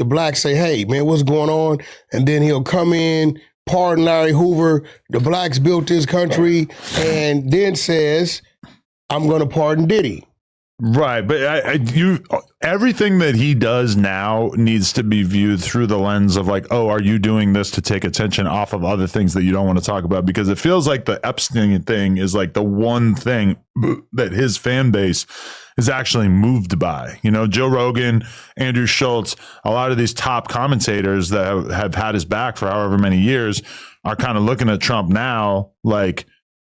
the blacks say, hey, man, what's going on? And then he'll come in, pardon Larry Hoover, the blacks built this country, and then says, I'm going to pardon Diddy. Right, but everything that he does now needs to be viewed through the lens of like, oh, are you doing this to take attention off of other things that you don't want to talk about? Because it feels like the Epstein thing is like the one thing that his fan base is actually moved by. You know, Joe Rogan, Andrew Schultz, a lot of these top commentators that have had his back for however many years are kind of looking at Trump now like,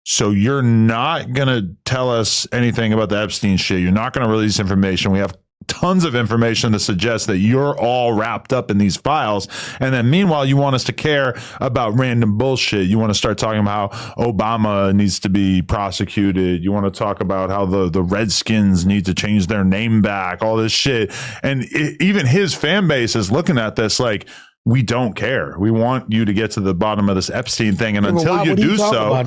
so you're not going to tell us anything about the Epstein shit. You're not going to release information. We have tons of information to suggest that you're all wrapped up in these files. And then meanwhile, you want us to care about random bullshit. You want to start talking about how Obama needs to be prosecuted. You want to talk about how the Redskins need to change their name back, all this shit. And even his fan base is looking at this like, we don't care. We want you to get to the bottom of this Epstein thing. And until you do so,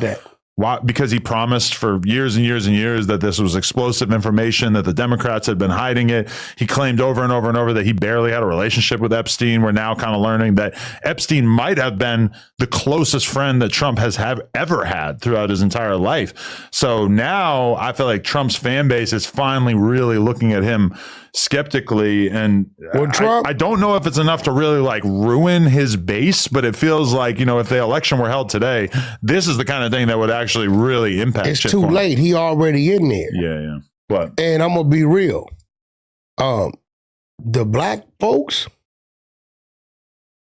why? Because he promised for years and years and years that this was explosive information, that the Democrats had been hiding it. He claimed over and over and over that he barely had a relationship with Epstein. We're now kind of learning that Epstein might have been the closest friend that Trump has ever had throughout his entire life. So now I feel like Trump's fan base is finally really looking at him skeptically, and I don't know if it's enough to really like ruin his base, but it feels like, you know, if the election were held today, this is the kind of thing that would actually really impact. It's too late. He already in there. Yeah. But and I'm gonna be real. The black folks,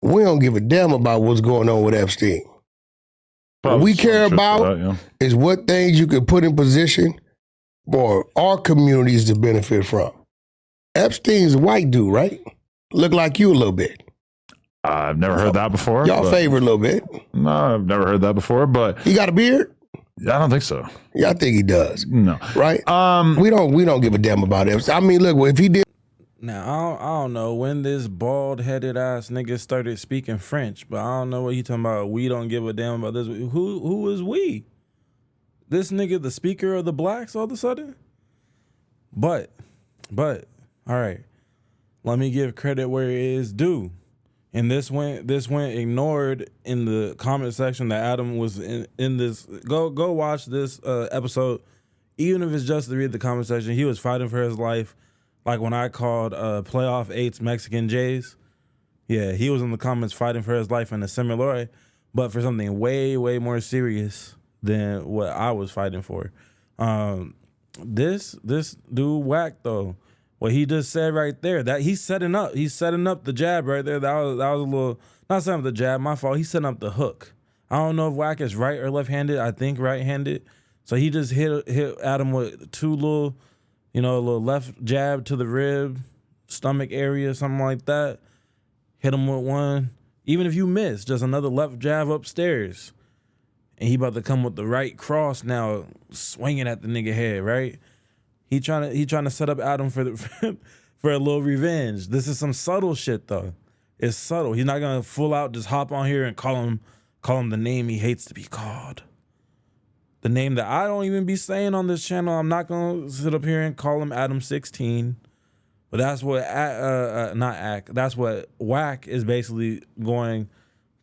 we don't give a damn about what's going on with Epstein. What we care about is what things you can put in position for our communities to benefit from. Epstein's a white dude, right? Look like you a little bit. I've never heard that before. Y'all favorite a little bit. No, I've never heard that before, but he got a beard? I don't think so. Yeah, I think he does. No. Right? We don't give a damn about Epstein. I mean, look, if he did. Now, I don't know when this bald-headed ass nigga started speaking French, but I don't know what he talking about. We don't give a damn about this. Who is we? This nigga the speaker of the blacks all of a sudden? But, all right, let me give credit where it is due. And this went ignored in the comment section that Adam was in this. Go watch this episode. Even if it's just to read the comment section, he was fighting for his life. Like when I called playoff 8's Mexican Jays. Yeah, he was in the comments fighting for his life in a similar way, but for something way, way more serious than what I was fighting for. This dude Wack though. What he just said right there, that he's setting up the jab right there. That was a little, not setting up the jab, my fault. He's setting up the hook. I don't know if Wack is right or left-handed. I think right-handed. So he just hit Adam with two little, a little left jab to the rib, stomach area, something like that. Hit him with one. Even if you miss, just another left jab upstairs. And he about to come with the right cross now, swinging at the nigga head, right? He trying to set up Adam for a little revenge. This is some subtle shit though. It's subtle. He's not gonna full out just hop on here and call him the name he hates to be called. The name that I don't even be saying on this channel. I'm not gonna sit up here and call him Adam16. But that's what that's what Wack is basically going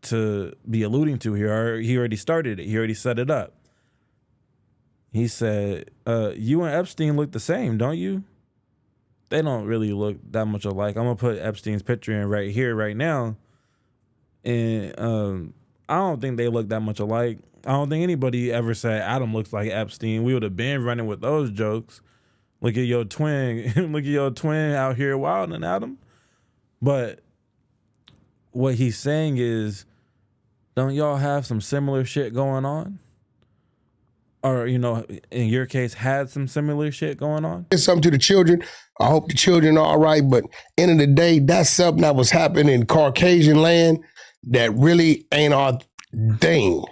to be alluding to here. He already started it. He already set it up. He said, you and Epstein look the same, don't you? They don't really look that much alike. I'm going to put Epstein's picture in right here, right now. And I don't think they look that much alike. I don't think anybody ever said Adam looks like Epstein. We would have been running with those jokes. Look at your twin. Look at your twin out here wilding, Adam. But what he's saying is, don't y'all have some similar shit going on? Or, in your case, had some similar shit going on? It's something to the children. I hope the children are all right. But end of the day, that's something that was happening in Caucasian land that really ain't our thing.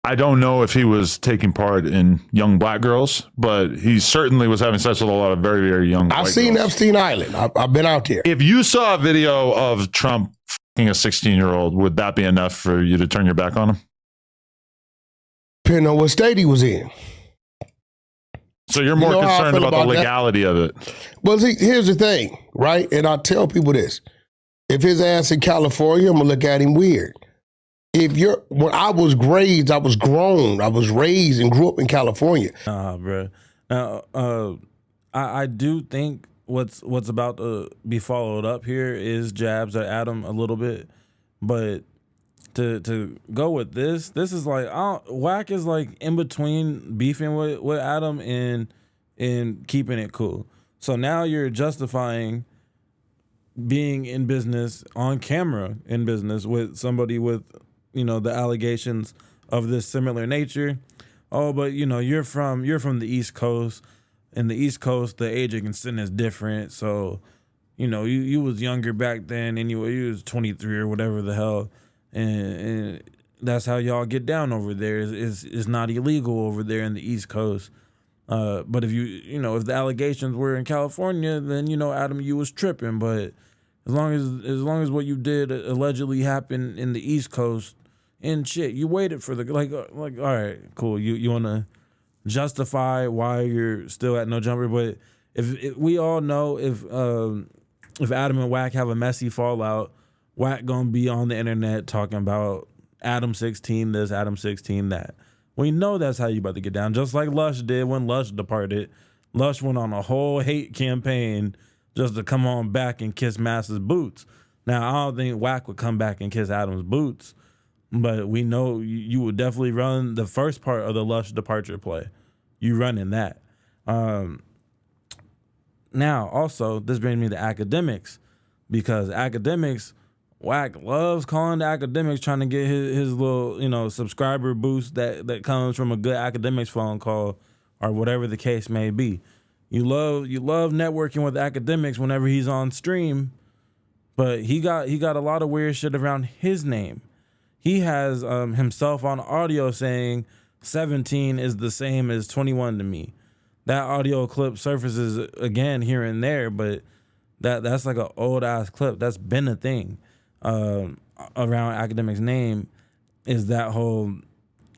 I don't know if he was taking part in young black girls, but he certainly was having sex with a lot of very, very young white girls. I've seen Epstein Island. I've been out there. If you saw a video of Trump fucking a 16-year-old, would that be enough for you to turn your back on him? Depending on what state he was in. So you're more concerned about the legality of it. Well, see, here's the thing, right? And I tell people this. If his ass in California, I'm going to look at him weird. When I was raised, I was grown. I was raised and grew up in California. Bro. Now, I do think what's about to be followed up here is jabs at Adam a little bit, but to go with this is like Wack is like in between beefing with Adam and keeping it cool. So now you're justifying being in business on camera in business with somebody with the allegations of this similar nature. Oh, but you're from the East Coast. In the East Coast, the age of consent is different. So, you was younger back then anyway. You was 23 or whatever the hell. And that's how y'all get down over there. It's not illegal over there in the East Coast. But if if the allegations were in California, then Adam, you was tripping. But as long as what you did allegedly happened in the East Coast and shit, you waited for the like all right, cool. You want to justify why you're still at no jumper, but if we all know if Adam and Wack have a messy fallout, Wack gonna be on the internet talking about Adam 16 this, Adam 16 that. We know that's how you about to get down, just like Lush did when Lush departed. Lush went on a whole hate campaign just to come on back and kiss Mass's boots. Now I don't think Wack would come back and kiss Adam's boots, but we know you would definitely run the first part of the Lush departure play. You running that. Now, also, this brings me to academics, because academics, Wack loves calling the academics, trying to get his little, subscriber boost that comes from a good academics phone call or whatever the case may be. You love networking with academics whenever he's on stream, but he got a lot of weird shit around his name. He has himself on audio saying 17 is the same as 21 to me. That audio clip surfaces again here and there, but that's like an old ass clip. That's been a thing around academics' name, is that whole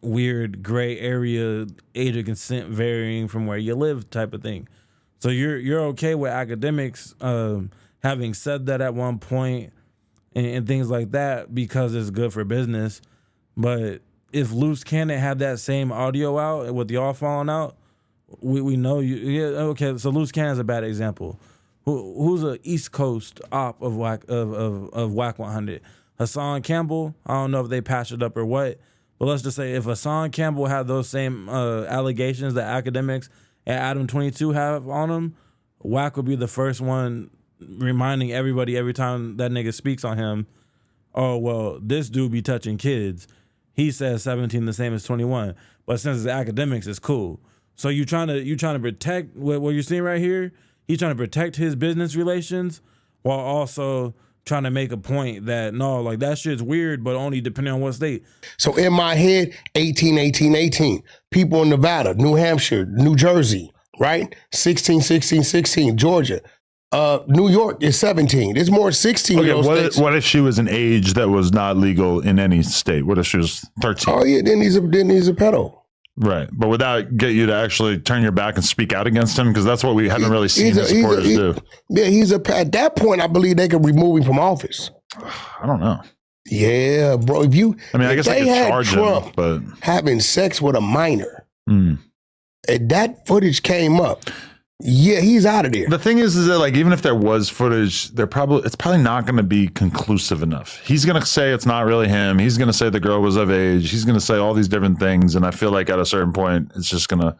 weird gray area, age of consent varying from where you live type of thing. So you're okay with academics having said that at one point and things like that because it's good for business. But if Loose Cannon had that same audio out with y'all falling out, we know you. Yeah, okay. So Loose Cannon's a bad example. Who's a East Coast op of Wack100? Hassan Campbell. I don't know if they patched it up or what, but let's just say if Hassan Campbell had those same allegations that academics and Adam22 have on him, Wack would be the first one reminding everybody every time that nigga speaks on him, oh, well, this dude be touching kids. He says 17 the same as 21. But since it's academics, it's cool. So you trying to protect what you're seeing right here? He's trying to protect his business relations while also trying to make a point that, no, like that shit's weird, but only depending on what state. So in my head, 18, 18, 18. People in Nevada, New Hampshire, New Jersey, right? 16, 16, 16, Georgia. New York is 17. There's more 16-year-old states. What if she was an age that was not legal in any state? What if she was 13? Oh, yeah, then he's a pedo. Right. But would that get you to actually turn your back and speak out against him? Because that's what we haven't really seen his supporters do. Yeah, at that point, I believe they could remove him from office. I don't know. Yeah, bro. I guess they could charge Trump him, but having sex with a minor, and that footage came up. Yeah, he's out of there. The thing is that like even if there was footage, it's probably not going to be conclusive enough. He's going to say it's not really him. He's going to say the girl was of age. He's going to say all these different things, and I feel like at a certain point, it's just going to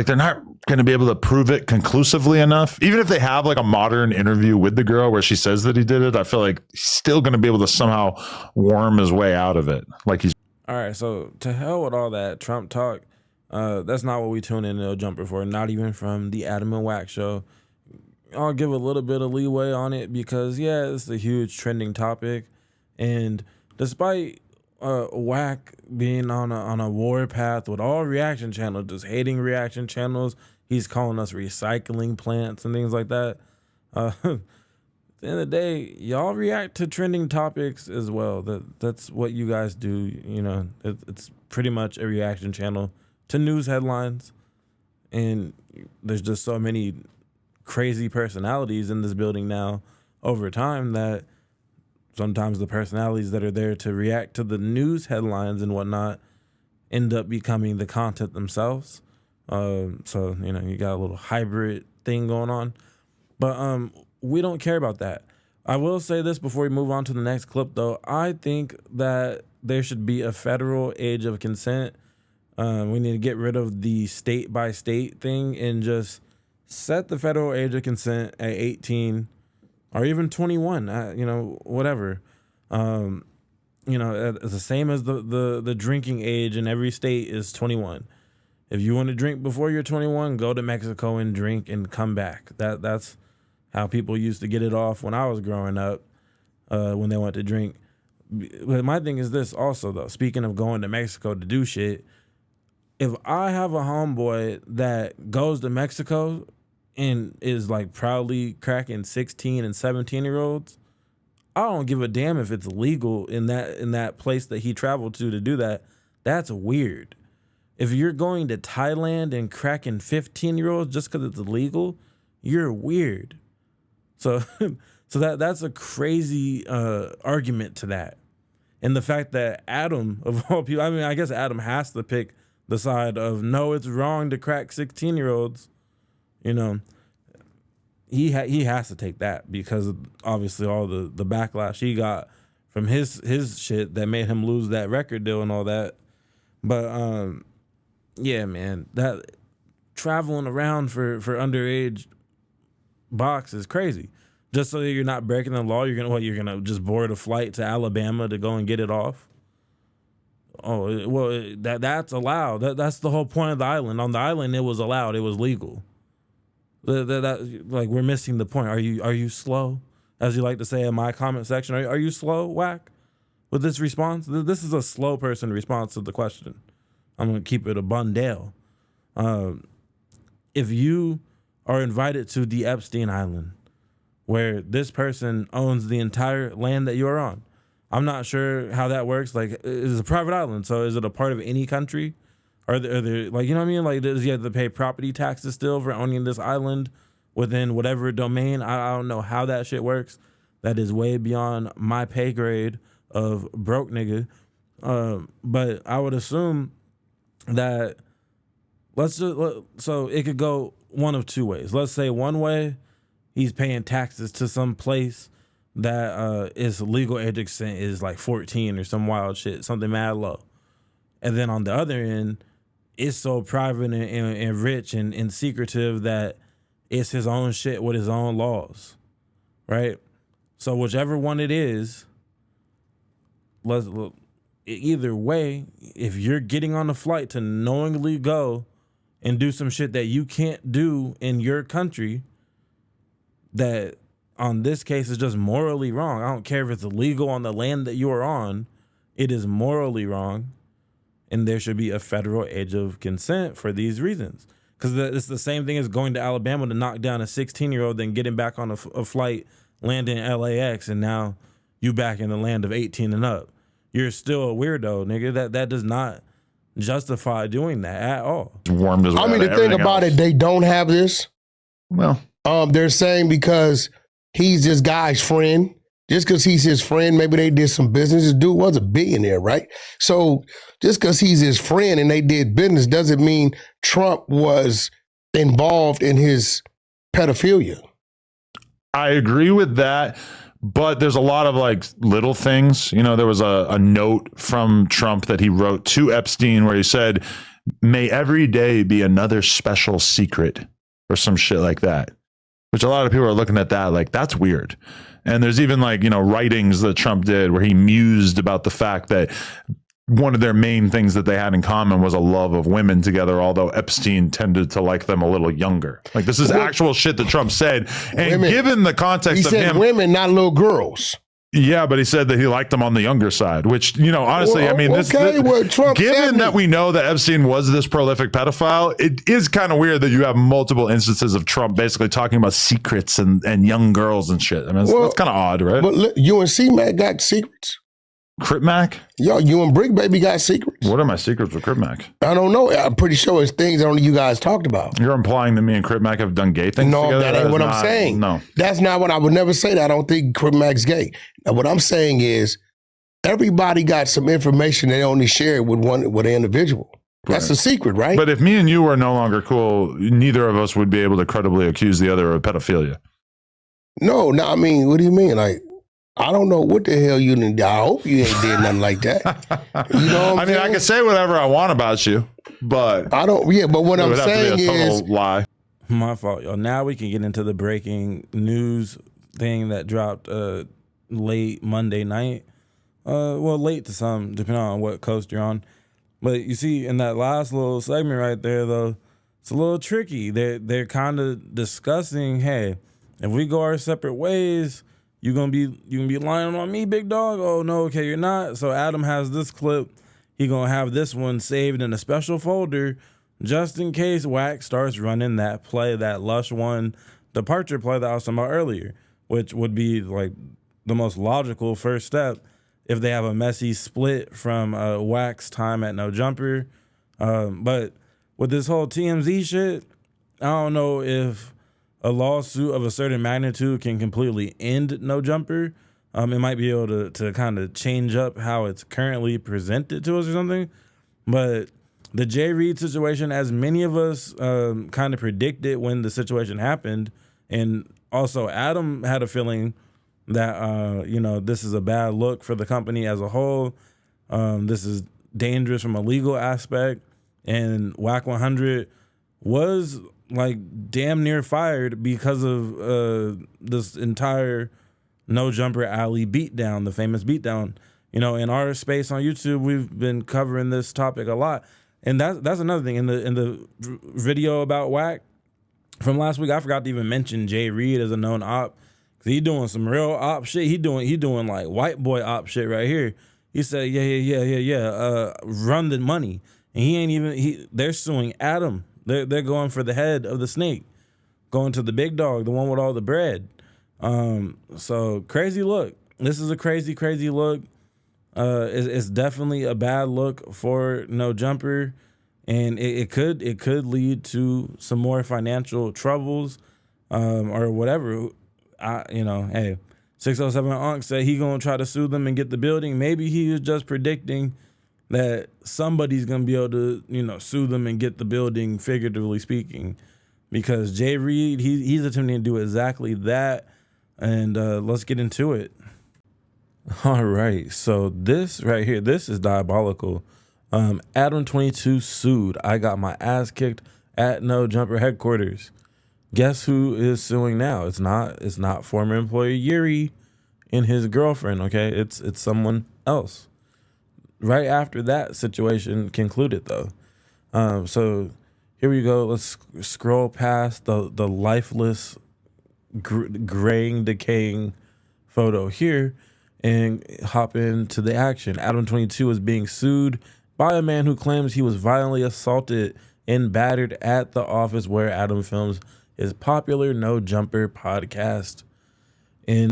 they're not going to be able to prove it conclusively enough. Even if they have like a modern interview with the girl where she says that he did it, I feel like he's still going to be able to somehow worm his way out of it. Like he's all right. So to hell with all that Trump talk. That's not what we tune in to a jumper for, not even from the Adam and Wack show. I'll give a little bit of leeway on it because, yeah, it's a huge trending topic. And despite Wack being on a war path with all reaction channels, just hating reaction channels, he's calling us recycling plants and things like that. At the end of the day, y'all react to trending topics as well. That's what you guys do. It's pretty much a reaction channel to news headlines. And there's just so many crazy personalities in this building now over time that sometimes the personalities that are there to react to the news headlines and whatnot end up becoming the content themselves. So, you know, you got a little hybrid thing going on. But we don't care about that. I will say this before we move on to the next clip, though. I think that there should be a federal age of consent. We need to get rid of the state by state thing and just set the federal age of consent at 18 or even 21, you know, whatever. You know, it's the same as the drinking age in every state is 21. If you want to drink before you're 21, go to Mexico and drink and come back. That's how people used to get it off when I was growing up, when they went to drink. But my thing is this also, though. Speaking of going to Mexico to do shit, if I have a homeboy that goes to Mexico and is like proudly cracking 16 and 17-year-olds, I don't give a damn if it's legal in that place that he traveled to do that. That's weird. If you're going to Thailand and cracking 15-year-olds just because it's illegal, you're weird. So that's a crazy argument to that. And the fact that Adam, of all people, I mean, I guess Adam has to pick the side of, no, it's wrong to crack 16-year-olds, you know, he has to take that because of obviously all the backlash he got from his shit that made him lose that record deal and all that. But yeah, man, that traveling around for underage box is crazy. Just so that you're not breaking the law, you're gonna just board a flight to Alabama to go and get it off. Oh, well, that's allowed. That's the whole point of the island. On the island, it was allowed. It was legal. Like, we're missing the point. Are you slow? As you like to say in my comment section, are you slow, Wack, with this response? This is a slow person response to the question. I'm going to keep it a bundle. If you are invited to the Epstein Island, where this person owns the entire land that you're on, I'm not sure how that works. Like, it's a private island, so is it a part of any country? Are there like, you know what I mean? Like, does he have to pay property taxes still for owning this island within whatever domain? I don't know how that shit works. That is way beyond my pay grade of broke nigga. But I would assume that so it could go one of two ways. Let's say one way, he's paying taxes to some place that is legal age of consent is like 14 or some wild shit, something mad low. And then on the other end, it's so private and rich and secretive that it's his own shit with his own laws, right? So whichever one it is, let's look. Either way, if you're getting on a flight to knowingly go and do some shit that you can't do in your country, that on this case is just morally wrong. I don't care if it's illegal on the land that you are on. It is morally wrong. And there should be a federal age of consent for these reasons. Because it's the same thing as going to Alabama to knock down a 16-year-old, then getting back on a flight, landing in LAX, and now you back in the land of 18 and up. You're still a weirdo, nigga. That does not justify doing that at all. It's warmed as well. I mean, the thing about it, they don't have this. Well, they're saying because he's this guy's friend. Just because he's his friend, maybe they did some business. This dude was a billionaire, right? So just because he's his friend and they did business doesn't mean Trump was involved in his pedophilia. I agree with that, but there's a lot of like little things. You know, there was a note from Trump that he wrote to Epstein where he said, "May every day be another special secret," or some shit like that, which a lot of people are looking at that like, that's weird. And there's even like, you know, writings that Trump did where he mused about the fact that one of their main things that they had in common was a love of women together, although Epstein tended to like them a little younger. Like, this is actual shit that Trump said. And given the context of him, women, not little girls. Yeah, but he said that he liked them on the younger side, which, you know, honestly, I mean, Trump given that we know that Epstein was this prolific pedophile, it is kind of weird that you have multiple instances of Trump basically talking about secrets and young girls and shit. I mean, that's kind of odd, right? But look, UNC, man, got secrets. Crip Mac? Yo, you and Brick Baby got secrets. What are my secrets with Crip Mac? I don't know. I'm pretty sure it's things only you guys talked about. You're implying that me and Crip Mac have done gay things no, together? that ain't what I'm saying. No. That's not what I would never say that. I don't think Crip Mac's gay. Now, what I'm saying is everybody got some information they only share with an individual. That's a secret, right? But if me and you were no longer cool, neither of us would be able to credibly accuse the other of pedophilia. No, I mean, what do you mean? Like, I don't know what the hell you did. I hope you ain't did nothing like that. You know what I'm saying? I can say whatever I want about you, but I don't. Yeah, but what I'm saying is a total is lie. My fault, y'all. Now we can get into the breaking news thing that dropped late Monday night. Well, late to some, depending on what coast you're on. But you see, in that last little segment right there, though, it's a little tricky. They're kind of discussing, hey, if we go our separate ways, you gonna be lying on me, big dog? Oh no, okay, you're not. So Adam has this clip. He gonna have this one saved in a special folder just in case Wack starts running that play, that Lush One departure play that I was talking about earlier, which would be like the most logical first step if they have a messy split from Wack's time at No Jumper. But with this whole TMZ shit, I don't know if a lawsuit of a certain magnitude can completely end No Jumper. It might be able to kind of change up how it's currently presented to us or something. But the Jay Reed situation, as many of us kind of predicted when the situation happened, and also Adam had a feeling that, this is a bad look for the company as a whole. This is dangerous from a legal aspect. And Wack100 was like damn near fired because of this entire No Jumper Alley beatdown, the famous beatdown. In our space on YouTube, we've been covering this topic a lot. And that's another thing. In the video about Wack from last week, I forgot to even mention Jay Reed as a known op. He doing some real op shit. He doing like white boy op shit right here. He said, yeah. Run the money. And he ain't even, they're suing Adam. They're going for the head of the snake, going to the big dog, the one with all the bread. So crazy look. This is a crazy, crazy look. It's definitely a bad look for No Jumper, and it could lead to some more financial troubles, or whatever. Hey, 607 Unc said he gonna try to sue them and get the building. Maybe he was just predicting that somebody's gonna be able to, sue them and get the building, figuratively speaking, because Jay Reed, he's attempting to do exactly that. And let's get into it. All right, so this right here, this is diabolical. Adam22 sued. I got my ass kicked at No Jumper headquarters. Guess who is suing now? It's not former employee Yuri and his girlfriend. Okay, it's someone else. Right after that situation concluded, though. So here we go. Let's scroll past the lifeless, graying, decaying photo here and hop into the action. Adam22 is being sued by a man who claims he was violently assaulted and battered at the office where Adam films his popular No Jumper podcast. In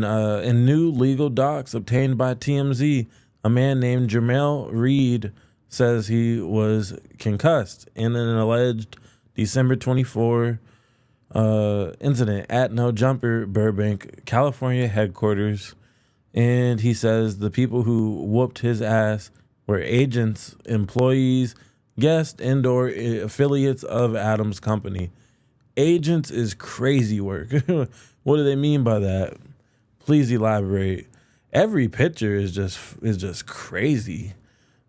new legal docs obtained by TMZ, a man named Jermel Reed says he was concussed in an alleged December 24 incident at No Jumper Burbank, California headquarters. And he says the people who whooped his ass were agents, employees, guests, and/or affiliates of Adam's company. Agents is crazy work. What do they mean by that? Please elaborate. Every picture is just crazy.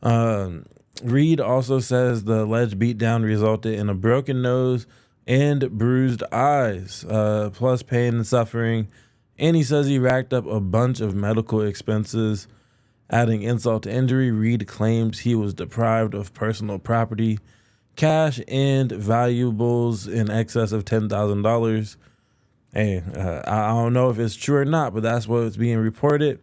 Reed also says the alleged beatdown resulted in a broken nose and bruised eyes, plus pain and suffering. And he says he racked up a bunch of medical expenses. Adding insult to injury, Reed claims he was deprived of personal property, cash, and valuables in excess of $10,000. Hey, I don't know if it's true or not, but that's what's being reported.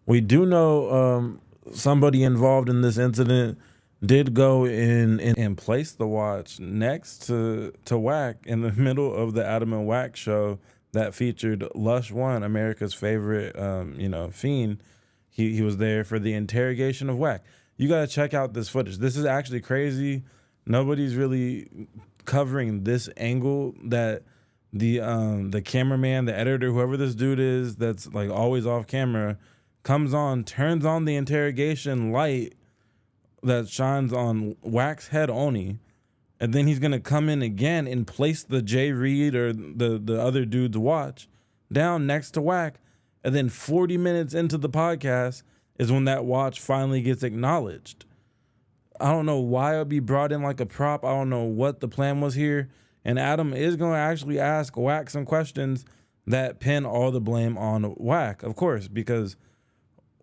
We do know somebody involved in this incident did go in and place the watch next to Wack in the middle of the Adam and Wack show that featured Lush One, America's favorite, fiend. he was there for the interrogation of Wack. You got to check out this footage. This is actually crazy. Nobody's really covering this angle that the cameraman, the editor, whoever this dude is that's like always off camera, comes on, turns on the interrogation light that shines on Wack's head only, and then he's gonna come in again and place the Jay Reed or the other dude's watch down next to Wack, and then 40 minutes into the podcast is when that watch finally gets acknowledged. I don't know why it would be brought in like a prop. I don't know what the plan was here. And Adam is going to actually ask Wack some questions that pin all the blame on Wack, of course, because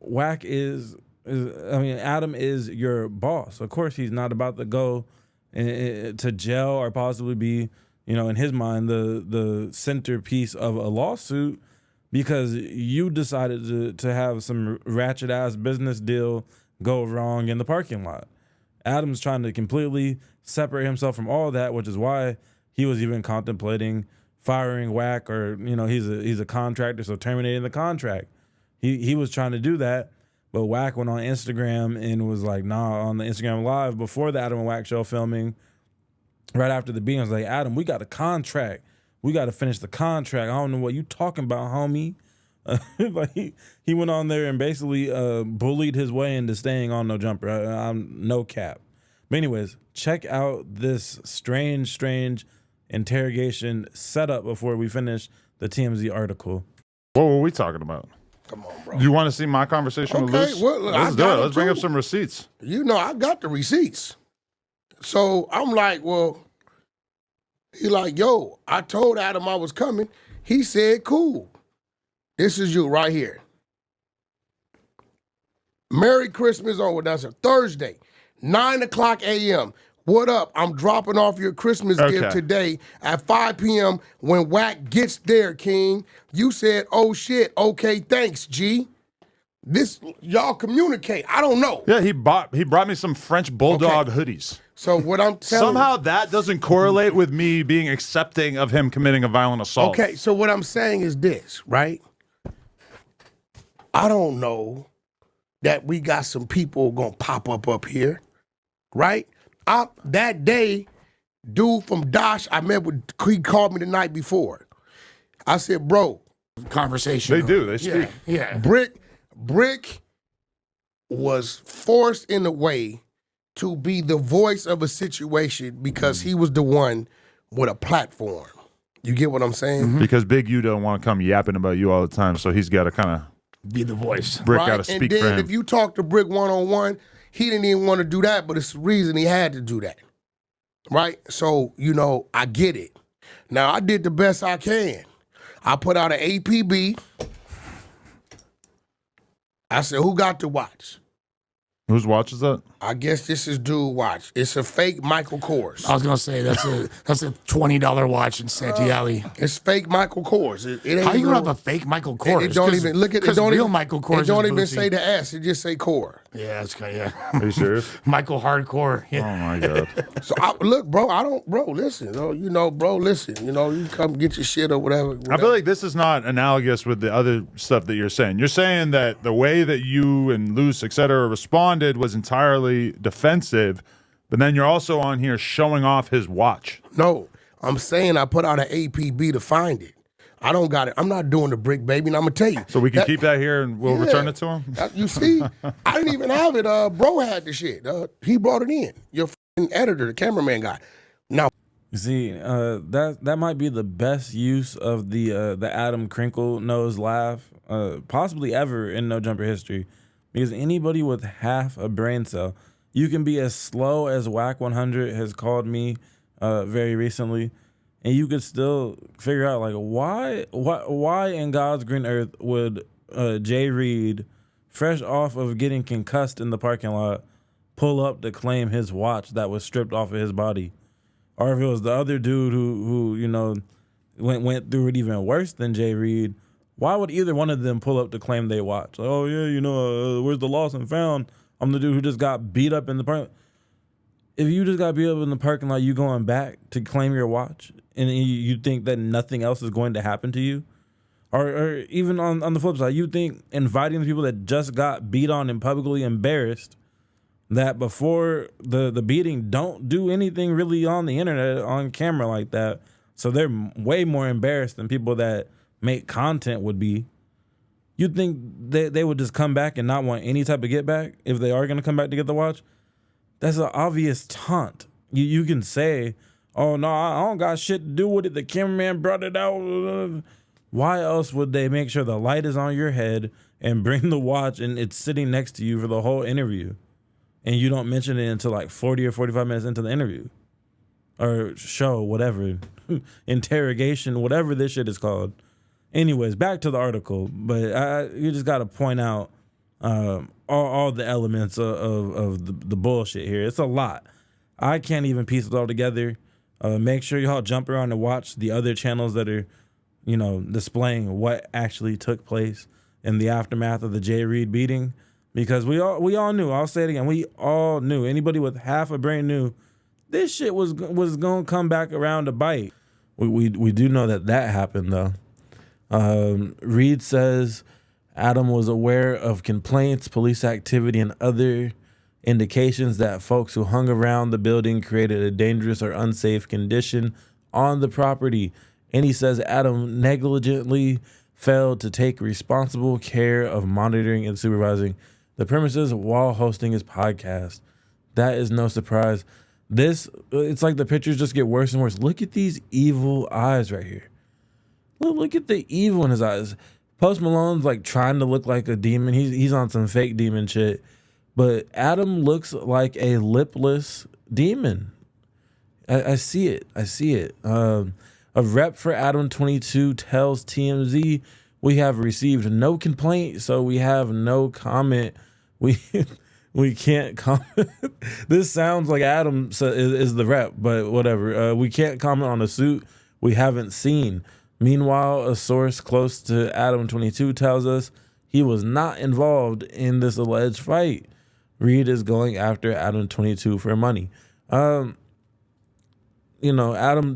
Wack Adam is your boss. Of course, he's not about to go to jail or possibly be, in his mind, the centerpiece of a lawsuit because you decided to have some ratchet ass business deal go wrong in the parking lot. Adam's trying to completely separate himself from all that, which is why he was even contemplating firing Wack, or he's a contractor, so terminating the contract. He was trying to do that, but Wack went on Instagram and was like, nah, on the Instagram Live before the Adam and Wack show filming, right after the beating, was like, Adam, we got a contract. We got to finish the contract. I don't know what you talking about, homie. Like he went on there and basically bullied his way into staying on No Jumper. I'm no cap. But anyways, check out this strange interrogation setup before we finish the TMZ article. What were we talking about? Come on, bro. You want to see my conversation with Luce? Well, Let's do it. Let's bring up some receipts. I got the receipts. So I'm like, well, he like, yo, I told Adam I was coming. He said, cool. This is you right here. Merry Christmas that's a Thursday, 9:00 a.m. What up? I'm dropping off your Christmas gift today at 5 p.m. when Wack gets there, King. You said, oh shit, okay, thanks, G. This, y'all communicate. I don't know. Yeah, he brought me some French Bulldog hoodies. So what I'm telling somehow that doesn't correlate with me being accepting of him committing a violent assault. Okay, so what I'm saying is this, right? I don't know that we got some people gonna pop up here, right? That day, dude from Dosh, I met with, he called me the night before. I said, bro. Conversation. They do, they speak. Yeah. Brick was forced in a way to be the voice of a situation because he was the one with a platform. You get what I'm saying? Mm-hmm. Because Big U don't want to come yapping about you all the time, so he's got to kind of be the voice. Brick got to speak and then for him. If you talk to Brick one-on-one, he didn't even want to do that, but it's the reason he had to do that. Right? So, I get it. Now, I did the best I can. I put out an APB. I said, who got the watch? Whose watch is that? I guess this is dude watch. It's a fake Michael Kors. I was gonna say that's a $20 watch in Santee Alley. It's fake Michael Kors. It ain't How you gonna have a fake Michael Kors? It don't even look at it. Don't real even, Michael Kors. It don't is even boozy. say the S. It just say Core. Yeah, it's kind of Are you serious? Michael Hardcore. Yeah. Oh my god. So look, bro. Listen. Bro. Listen. You come get your shit or whatever. I feel like this is not analogous with the other stuff that you're saying. You're saying that the way that you and Luce, et cetera, responded was entirely defensive, but then you're also on here showing off his watch. No, I'm saying I put out an APB to find it. I don't got it. I'm not doing the brick, baby, and I'm going to tell you. So we can keep that here and we'll return it to him? You see, I didn't even have it. Bro had the shit. He brought it in. Your editor, the cameraman guy. Now, you see, that might be the best use of the Adam Crinkle nose laugh possibly ever in No Jumper history, because anybody with half a brain cell, you can be as slow as Wack100 has called me very recently, and you could still figure out like why in God's green earth would Jay Reed, fresh off of getting concussed in the parking lot, pull up to claim his watch that was stripped off of his body. Or if it was the other dude who went through it even worse than Jay Reed, why would either one of them pull up to claim they watch? Like, oh yeah, where's the lost and found? I'm the dude who just got beat up in the parking. If you just got beat up in the parking lot, you going back to claim your watch, and you think that nothing else is going to happen to you? Or even on the flip side, you think inviting the people that just got beat on and publicly embarrassed, that before the beating don't do anything really on the internet, on camera like that. So they're way more embarrassed than people that make content would be. You'd think they would just come back and not want any type of get back if they are going to come back to get the watch. That's an obvious taunt. You can say, oh, no, I don't got shit to do with it. The cameraman brought it out. Why else would they make sure the light is on your head and bring the watch and it's sitting next to you for the whole interview? And you don't mention it until like 40 or 45 minutes into the interview or show, whatever, interrogation, whatever this shit is called. Anyways, back to the article. But you just got to point out all the elements of the bullshit here. It's a lot. I can't even piece it all together. Make sure y'all jump around and watch the other channels that are, displaying what actually took place in the aftermath of the Jay Reed beating. Because we all knew, I'll say it again, we all knew, anybody with half a brain knew this shit was going to come back around to bite. We do know that happened, though. Reed says Adam was aware of complaints, police activity, and other indications that folks who hung around the building created a dangerous or unsafe condition on the property. And he says Adam negligently failed to take responsible care of monitoring and supervising the premises while hosting his podcast. That is no surprise. It's like the pictures just get worse and worse. Look at these evil eyes right here. Look at the evil in his eyes. Post Malone's like trying to look like a demon. He's on some fake demon shit. But Adam looks like a lipless demon. I see it. A rep for Adam22 tells TMZ, we have received no complaint, so we have no comment. We can't comment. This sounds like Adam is the rep, but whatever. We can't comment on a suit we haven't seen. Meanwhile, a source close to Adam22 tells us he was not involved in this alleged fight. Reed is going after Adam22 for money. Adam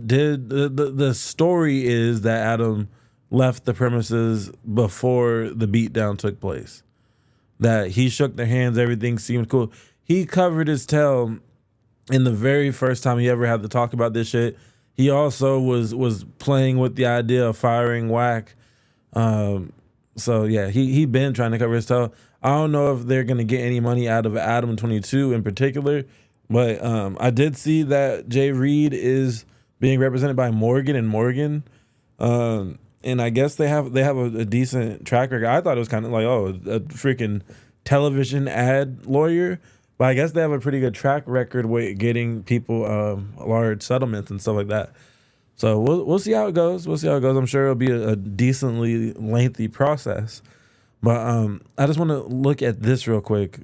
did the story is that Adam left the premises before the beatdown took place. That he shook their hands, everything seemed cool. He covered his tail in the very first time he ever had to talk about this shit. He also was playing with the idea of firing Wack. So yeah, he been trying to cover his tail. I don't know if they're gonna get any money out of Adam22 in particular, but I did see that Jay Reed is being represented by Morgan & Morgan. And I guess they have a decent track record. I thought it was kind of like, a freaking television ad lawyer. But I guess they have a pretty good track record with getting people large settlements and stuff like that. So we'll see how it goes. I'm sure it'll be a decently lengthy process. But I just want to look at this real quick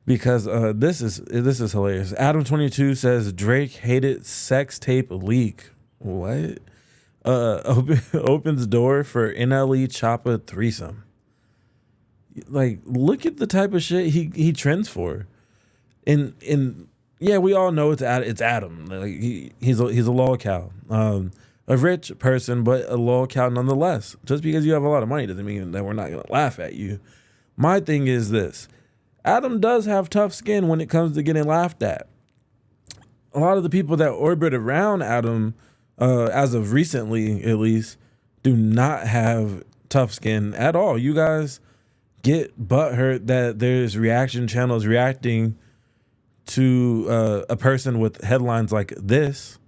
because this is hilarious. Adam22 says Drake hated sex tape leak. What? Opens door for NLE Choppa threesome. Like, look at the type of shit he trends for. And yeah, we all know it's Adam. Like he's a lol cow. A rich person, but a lol cow nonetheless. Just because you have a lot of money doesn't mean that we're not gonna laugh at you. My thing is this: Adam does have tough skin when it comes to getting laughed at. A lot of the people that orbit around Adam, as of recently at least, do not have tough skin at all. You guys get butthurt that there's reaction channels reacting to a person with headlines like this,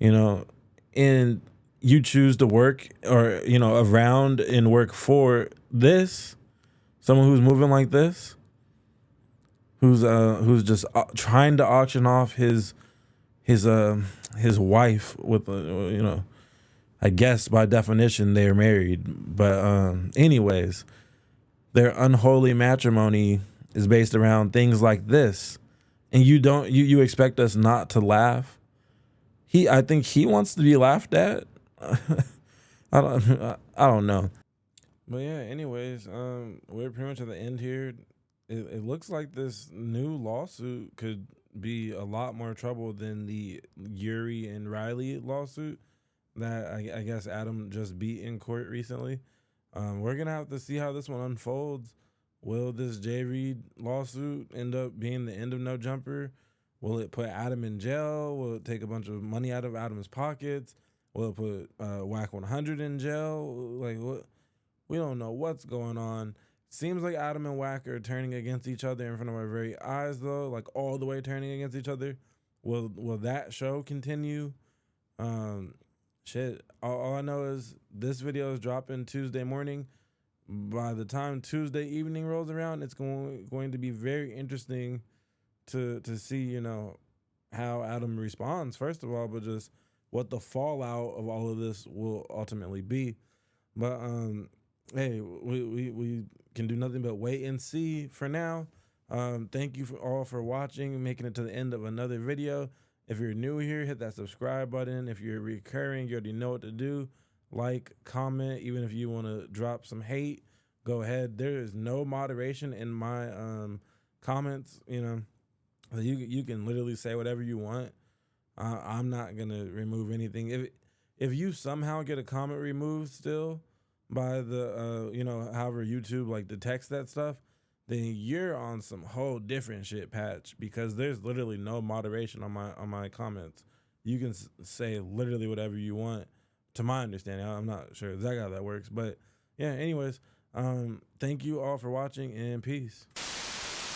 and you choose to work or, around and work for this, someone who's moving like this, who's just trying to auction off his wife with, I guess by definition they're married. But anyways, their unholy matrimony is based around things like this. And you expect us not to laugh? I think he wants to be laughed at. I don't know. But yeah, anyways, we're pretty much at the end here. It looks like this new lawsuit could be a lot more trouble than the Yuri and Riley lawsuit. that I guess Adam just beat in court recently. We're gonna have to see how this one unfolds. Will this Jay Reed lawsuit end up being the end of No Jumper? Will it put Adam in jail? Will it take a bunch of money out of Adam's pockets? Will it put Wack100 in jail? Like, what? We don't know what's going on. Seems like Adam and Wack are turning against each other in front of our very eyes, though, like all the way turning against each other. Will that show continue? Shit. All I know is this video is dropping Tuesday morning. By the time Tuesday evening rolls around, it's going to be very interesting to see, you know, how Adam responds, first of all, but just what the fallout of all of this will ultimately be. But hey, we can do nothing but wait and see for now. Thank you all for watching, making it to the end of another video. If you're new here, hit that subscribe button. If you're recurring, you already know what to do. Like, comment, even if you want to drop some hate, go ahead. There is no moderation in my comments, you know. You can literally say whatever you want. I'm not gonna remove anything. If you somehow get a comment removed still by the you know, however YouTube like detects that stuff, then you're on some whole different shit patch, because there's literally no moderation on my comments. You can say literally whatever you want, to my understanding. I'm not sure exactly how that works, but yeah. Anyways, thank you all for watching, and peace.